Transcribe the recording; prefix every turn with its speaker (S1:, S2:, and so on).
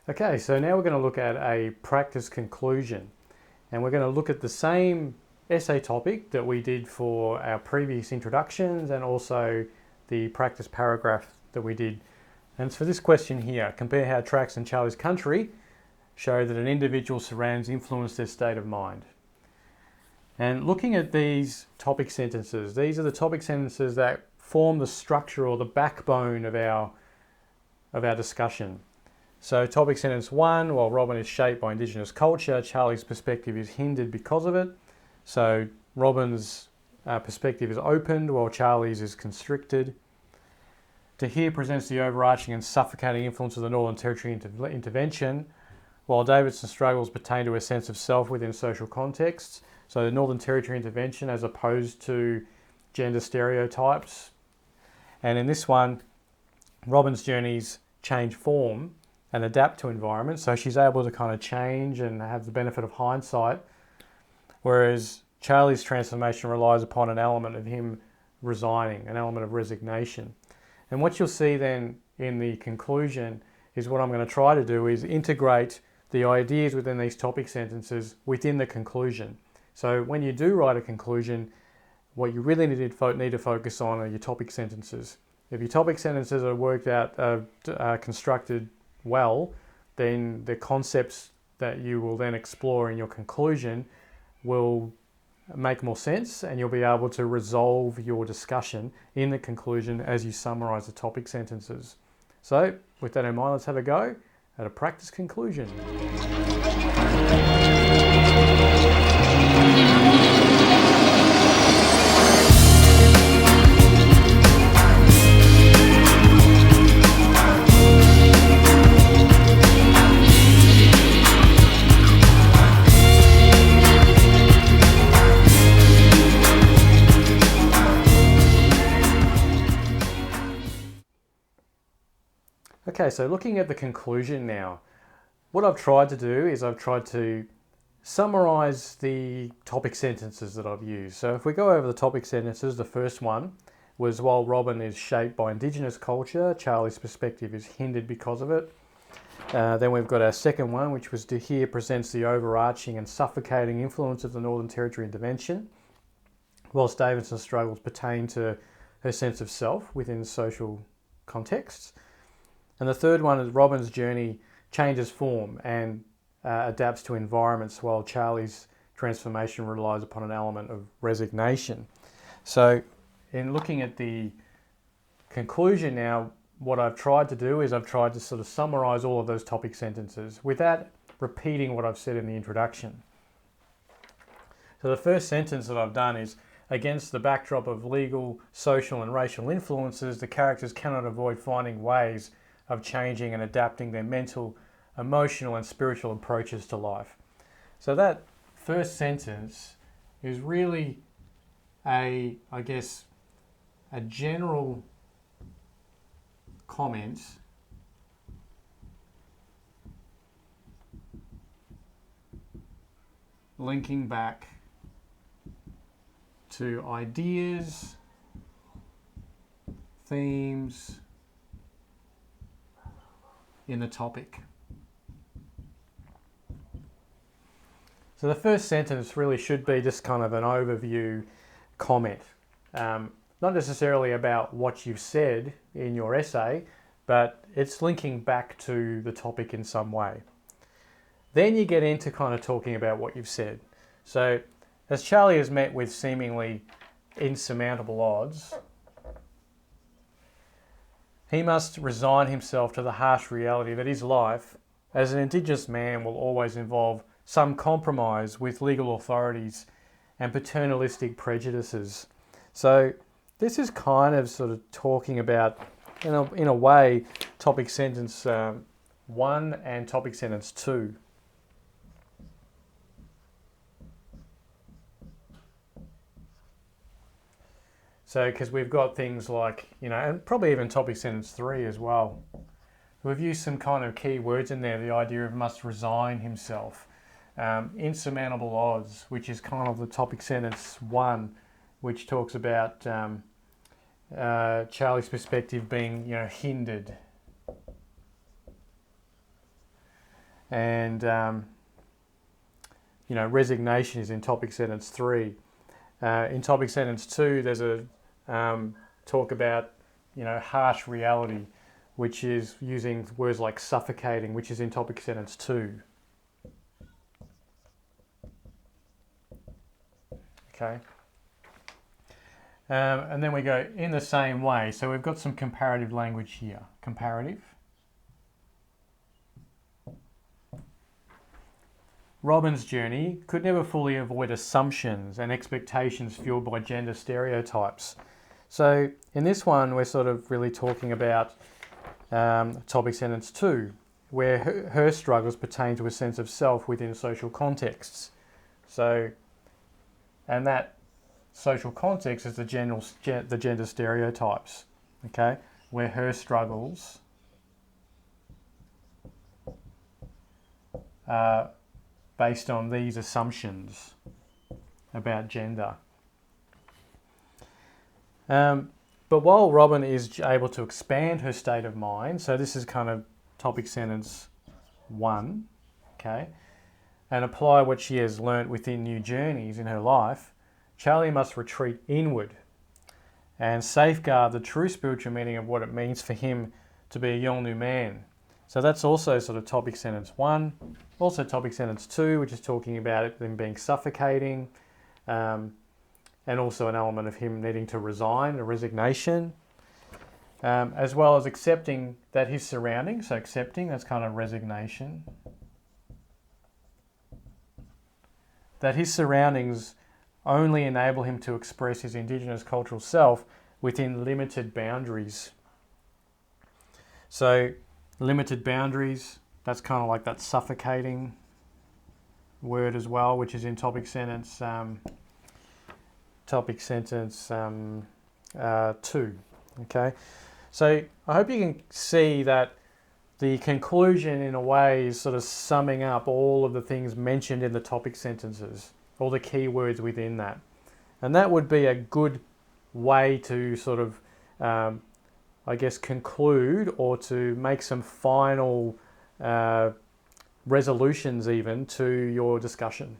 S1: Okay, so now we're going to look at a practice conclusion, and we're going to look at the same essay topic that we did for our previous introductions and also the practice paragraph that we did. And it's for this question here: compare how Tracks and Charlie's Country show that an individual's surroundings influence their state of mind. And looking at these topic sentences, these are the topic sentences that form the structure or the backbone of our discussion. So topic sentence 1, while Robin is shaped by Indigenous culture, Charlie's perspective is hindered because of it. So Robin's perspective is opened while Charlie's is constricted. To hear presents the overarching and suffocating influence of the Northern Territory intervention, while Davidson's struggles pertain to a sense of self within social contexts. So the Northern Territory intervention as opposed to gender stereotypes. And in this one, Robin's journeys change form and adapt to environment, so she's able to kind of change and have the benefit of hindsight, whereas Charlie's transformation relies upon an element of him resigning, an element of resignation. And what you'll see then in the conclusion is what I'm going to try to do is integrate the ideas within these topic sentences within the conclusion. So when you do write a conclusion, what you really need to focus on are your topic sentences. If your topic sentences are worked out, constructed well, then the concepts that you will then explore in your conclusion will make more sense, and you'll be able to resolve your discussion in the conclusion as you summarize the topic sentences. So with that in mind, let's have a go at a practice conclusion. Okay, so looking at the conclusion now, what I've tried to do is I've tried to summarize the topic sentences that I've used. So if we go over the topic sentences, the first one was while Robin is shaped by Indigenous culture, Charlie's perspective is hindered because of it. Then we've got our second one, which was to hear presents the overarching and suffocating influence of the Northern Territory intervention, whilst Davidson's struggles pertain to her sense of self within social contexts. And the third one is Robin's journey changes form and adapts to environments, while Charlie's transformation relies upon an element of resignation. So in looking at the conclusion now, what I've tried to do is I've tried to sort of summarize all of those topic sentences without repeating what I've said in the introduction. So the first sentence that I've done is, against the backdrop of legal, social and racial influences, the characters cannot avoid finding ways of changing and adapting their mental, emotional and spiritual approaches to life. So that first sentence is really a general comment linking back to ideas, themes in the topic. So the first sentence really should be just kind of an overview comment, not necessarily about what you've said in your essay, but it's linking back to the topic in some way. Then you get into kind of talking about what you've said. So as Charlie has met with seemingly insurmountable odds, he must resign himself to the harsh reality that his life as an Indigenous man will always involve some compromise with legal authorities and paternalistic prejudices. So this is kind of sort of talking about, in a way, topic sentence 1 and topic sentence 2. So, because we've got things like, and probably even topic sentence 3 as well. We've used some kind of key words in there, the idea of must resign himself. Insurmountable odds, which is kind of the topic sentence 1, which talks about Charlie's perspective being, hindered. and resignation is in topic sentence 3. In topic sentence 2, there's a talk about harsh reality, which is using words like suffocating, which is in topic sentence 2. Okay. And then we go in the same way. So we've got some comparative language here. Comparative. Robin's journey could never fully avoid assumptions and expectations fueled by gender stereotypes. So in this one, we're sort of really talking about topic sentence 2, where her struggles pertain to a sense of self within social contexts. So, and that social context is the gender stereotypes, okay, where her struggles are based on these assumptions about gender. But while Robin is able to expand her state of mind, so this is kind of topic sentence 1, okay, and apply what she has learnt within new journeys in her life, Charlie must retreat inward and safeguard the true spiritual meaning of what it means for him to be a Yolngu man. So that's also sort of topic sentence 1. Also topic sentence 2, which is talking about them being suffocating, and also an element of him needing to resign, a resignation, as well as accepting that his surroundings, so accepting, that's kind of resignation, that his surroundings only enable him to express his Indigenous cultural self within limited boundaries. So limited boundaries, that's kind of like that suffocating word as well, which is in topic sentence 2. Okay, so I hope you can see that the conclusion in a way is sort of summing up all of the things mentioned in the topic sentences, all the key words within that. And that would be a good way to sort of, conclude or to make some final resolutions even to your discussion.